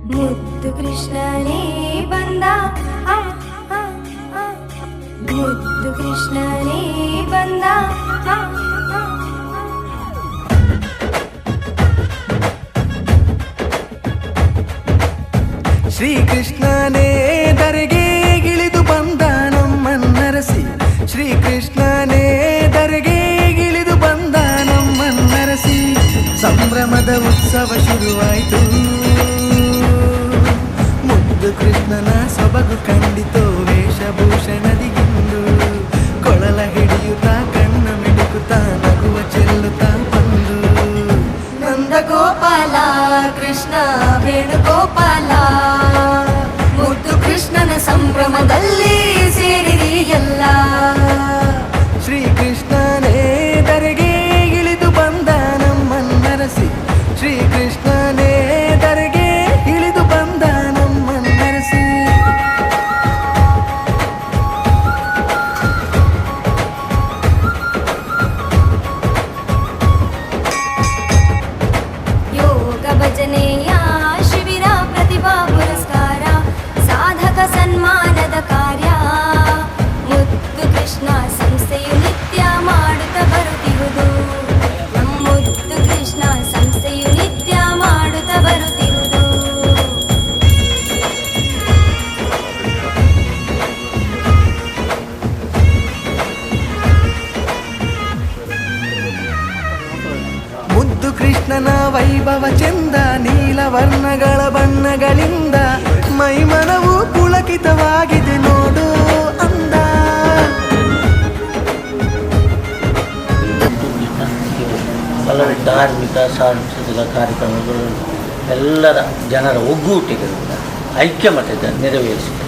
ಮುದ್ದು ಕೃಷ್ಣನೇ ಬಂದ, ಮುದ್ದು ಕೃಷ್ಣನೇ ಬಂದ. ಶ್ರೀಕೃಷ್ಣನೇ ಧರೆಗೆ ಇಳಿದು ಬಂದ ನಮ್ಮನ್ನರಸಿ. ಶ್ರೀಕೃಷ್ಣನೇ ಧರೆಗೆ ಇಳಿದು ಬಂದ ನಮ್ಮನ್ನರಸಿ. ಸಂಭ್ರಮದ ಉತ್ಸವ ಶುರುವಾಯಿತು. ಮುದ್ದು ಕೃಷ್ಣನ ಸೊಬಗು ಕಂಡಿತು ವೇಷಭೂಷಣದಿ ಇಂದು. ಕೊಳಲ ಹಿಡಿಯುತ್ತಾ ಕಣ್ಣ ಮಿಡುಕುತ್ತಾ ನಗುವ ಚೆಲ್ಲುತ್ತಾ ಬಂದು. ನಂದ ಗೋಪಾಲ ಕೃಷ್ಣ ವೇಣುಗೋಪಾಲ, ಮುದ್ದು ಕೃಷ್ಣನ ಸಂಭ್ರಮದಲ್ಲಿ ಸೇರಿರಿ ಎಲ್ಲ. ಶ್ರೀಕೃಷ್ಣನೇ ಧರೆಗೆ ಇಳಿದು ಬಂದ ನಮ್ಮನ್ನರಸಿ. ಶ್ರೀಕೃಷ್ಣನೇ ಧರೆಗೆ ಇಳಿದು ಬಂದ ನಮ್ಮನ್ನರಸಿ. ಯೋಗ ಭಜನೆಯ ಶಿಬಿರ, ಪ್ರತಿಭಾ ಪುರಸ್ಕಾರ, ಸಾಧಕ ಸನ್ಮಾನದ ಕಾರ್ಯ. ಮುದ್ದು ಕೃಷ್ಣ ಸಂಸ್ಥೆಯು ನಿತ್ಯ ಮಾಡುತ್ತ ಬರುತ್ತಿರುವುದು. ಮುದ್ದು ಕೃಷ್ಣ ಸಂಸ್ಥೆಯು ನಿತ್ಯ ಮಾಡುತ್ತ ಬರುತ್ತಿರುವುದು. ಮುದ್ದು ಕೃಷ್ಣನ ವೈಭವ ಚೆಂದ, ನೀಲವರ್ಣಗಳ ಬಣ್ಣಗಳಿಂದ ಮೈಮನವು ಪುಳಕಿತವಾಗಿದೆ ನೋಡು ಅಂದ. ಹಲವು ಧಾರ್ಮಿಕ ಸಾಂಸ್ಕೃತಿಕ ಕಾರ್ಯಕ್ರಮಗಳು ಎಲ್ಲರ ಜನರ ಒಗ್ಗೂಟಿಗಳಿಂದ ಐಕ್ಯಮತ್ಯದ ನೆರವೇರಿಸಿದೆ.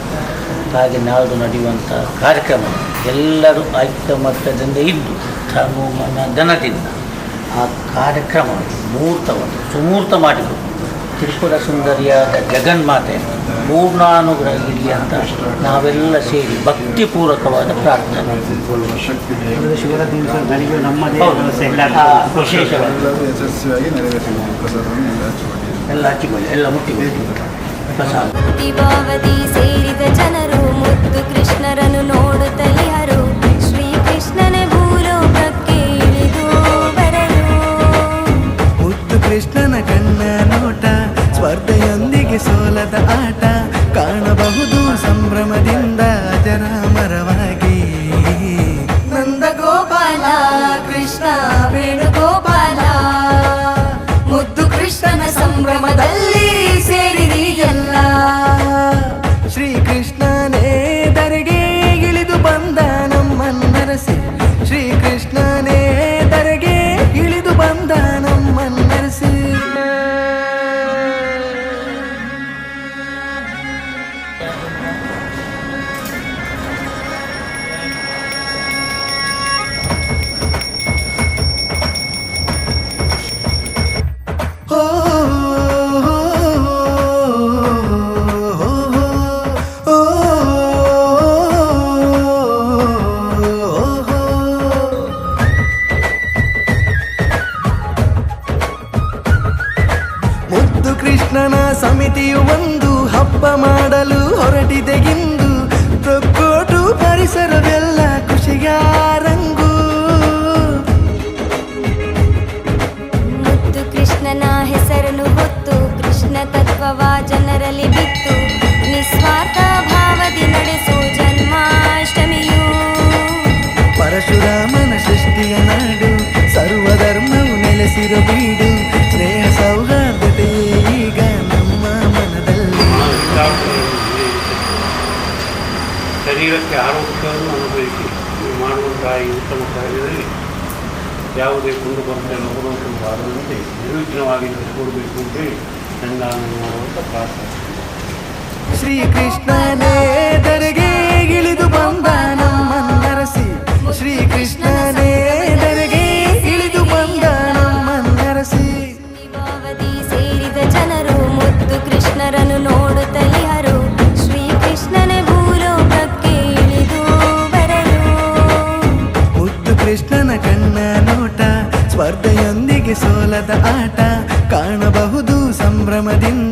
ಹಾಗೆ ನಾಡು ನಡೆಯುವಂಥ ಕಾರ್ಯಕ್ರಮ ಎಲ್ಲರೂ ಐಕ್ಯಮತ್ಯದಿಂದ ಇದ್ದು ಧರ್ಮನ ಜನದಿಂದ ಆ ಕಾರ್ಯಕ್ರಮ ಮುಹೂರ್ತವನ್ನು ಸುಮೂರ್ತ ಮಾಡಿಕೊಂಡು ತ್ರಿಪುರ ಸುಂದರಿಯಾದ ಜಗನ್ಮಾತೆ ಪೂರ್ಣಾನುಗ್ರಹ ಇರಲಿ ಅಂತ ನಾವೆಲ್ಲ ಸೇರಿ ಭಕ್ತಿಪೂರ್ವಕವಾದ ಪ್ರಾರ್ಥನೆ. ಎಲ್ಲ ಹಚ್ಚಿಕೊಳ್ಳಿ, ಎಲ್ಲ ಮುಟ್ಟಿಕೊಳ್ಳಿ. ದೀಪಾವಳಿ ಸೇರಿದ ಜನರು ಮುದ್ದು ಕೃಷ್ಣರನ್ನು ನೋಡುತ್ತಲಿಹರು. ಶ್ರೀಕೃಷ್ಣನೇ ಭೂಲೋಕಕ್ಕೆ ಇಳಿದು ಬರಲು. ಮುದ್ದು ಕೃಷ್ಣನ ಕಣ್ಣ ನೋಟ, ಸ್ಪರ್ಧೆಯೊಂದಿಗೆ ಸೋಲದ ಆಟ ಕಾಣಬಹುದು ಸಂಭ್ರಮದಿಂದ ಅಜರಾಮರವಾಗಿ. ನಂದ ಗೋಪಾಲ ಕೃಷ್ಣ ವೇಣುಗೋಪಾಲ, ಮುದ್ದು ಕೃಷ್ಣನ ಸಂಭ್ರಮದಲ್ಲಿ ಸೇರಿರಿ ಎಲ್ಲ. ಶ್ರೀಕೃಷ್ಣನೇ ಧರೆಗೆ ಇಳಿದು ಬಂದ ನಮ್ಮನ್ನರಸಿ. ಶ್ರೀಕೃಷ್ಣನೇ ಧರೆಗೆ ಇಳಿದು ಬಂದ ನಮ್ಮನ್ನರಸಿ. ಓ ಮುದ್ದು ಕೃಷ್ಣನ ಸಮಿತಿಯು ಒಂದು ಹಬ್ಬ ಮಾಡಲು ಹೊರಟಿದೆಗಿಂದು. ತೊಕ್ಕೋಟು ಪರಿಸರವೆಲ್ಲ ಖುಷಿಯ ರಂಗು. ಮುದ್ದು ಕೃಷ್ಣನ ಹೆಸರನ್ನು ಹೊತ್ತು ಕೃಷ್ಣ ತತ್ವವ ಜನರಲ್ಲಿ ಬಿತ್ತು. ನಿಸ್ವಾರ್ಥ ಭಾವದಿ ನಡೆಸೋ ಜನ್ಮಾಷ್ಟಮಿಯು. ಪರಶುರಾಮನ ಸೃಷ್ಟಿಯ ನಾಡು, ಸರ್ವಧರ್ಮವು ನೆಲೆಸಿರೋ ಬೀಡು. ಸ್ನೇಹ ಸೌಹಾರ್ದತೆ ಈಗ ನಮ್ಮ ಮನದಲ್ಲಿ. ಶರೀರಕ್ಕೆ ಆರೋಗ್ಯವನ್ನು ಅನುಭವಿಸಿ ಮಾಡುವಂತಹ ಈ ಉತ್ತಮ ಕಾರ್ಯದಲ್ಲಿ ಯಾವುದೇ ಕುಂದುಕೊರತೆಯನ್ನು ಬಾರದಂತೆ ನಿರ್ವಿಘ್ನವಾಗಿ ನಡೆಸಿಕೊಡಬೇಕು ಅಂತೇಳಿ ಸಂಧಾನ ಮಾಡುವಂಥ ಪ್ರಾರ್ಥನೆ. ಶ್ರೀಕೃಷ್ಣನೇ ಧರೆಗೆ ಇಳಿದು ಬಂದ ನಮ್ಮನ್ನರಸಿ. ಶ್ರೀಕೃಷ್ಣನೇ ಧರೆಗೆ ಇಳಿದು ಬಂದ ನಮ್ಮನ್ನರಸಿ. ದೀಪಾವಳಿ ಸೇರಿದ ಜನರು ಮುದ್ದು ಕೃಷ್ಣರನ್ನು ನೋಡುತ್ತಲಿಹರು. ಶ್ರೀಕೃಷ್ಣನೇ ಭೂಲೋಕಕ್ಕೆ ಇಳಿದು ಬರಲು. ಮುದ್ದು ಕೃಷ್ಣನ ಕಣ್ಣ ನೋಟ, ಸ್ಪರ್ಧೆಯೊಂದಿಗೆ ಸೋಲದ ಆಟ ಕಾಣಬಹುದು ಸಂಭ್ರಮದಿಂದ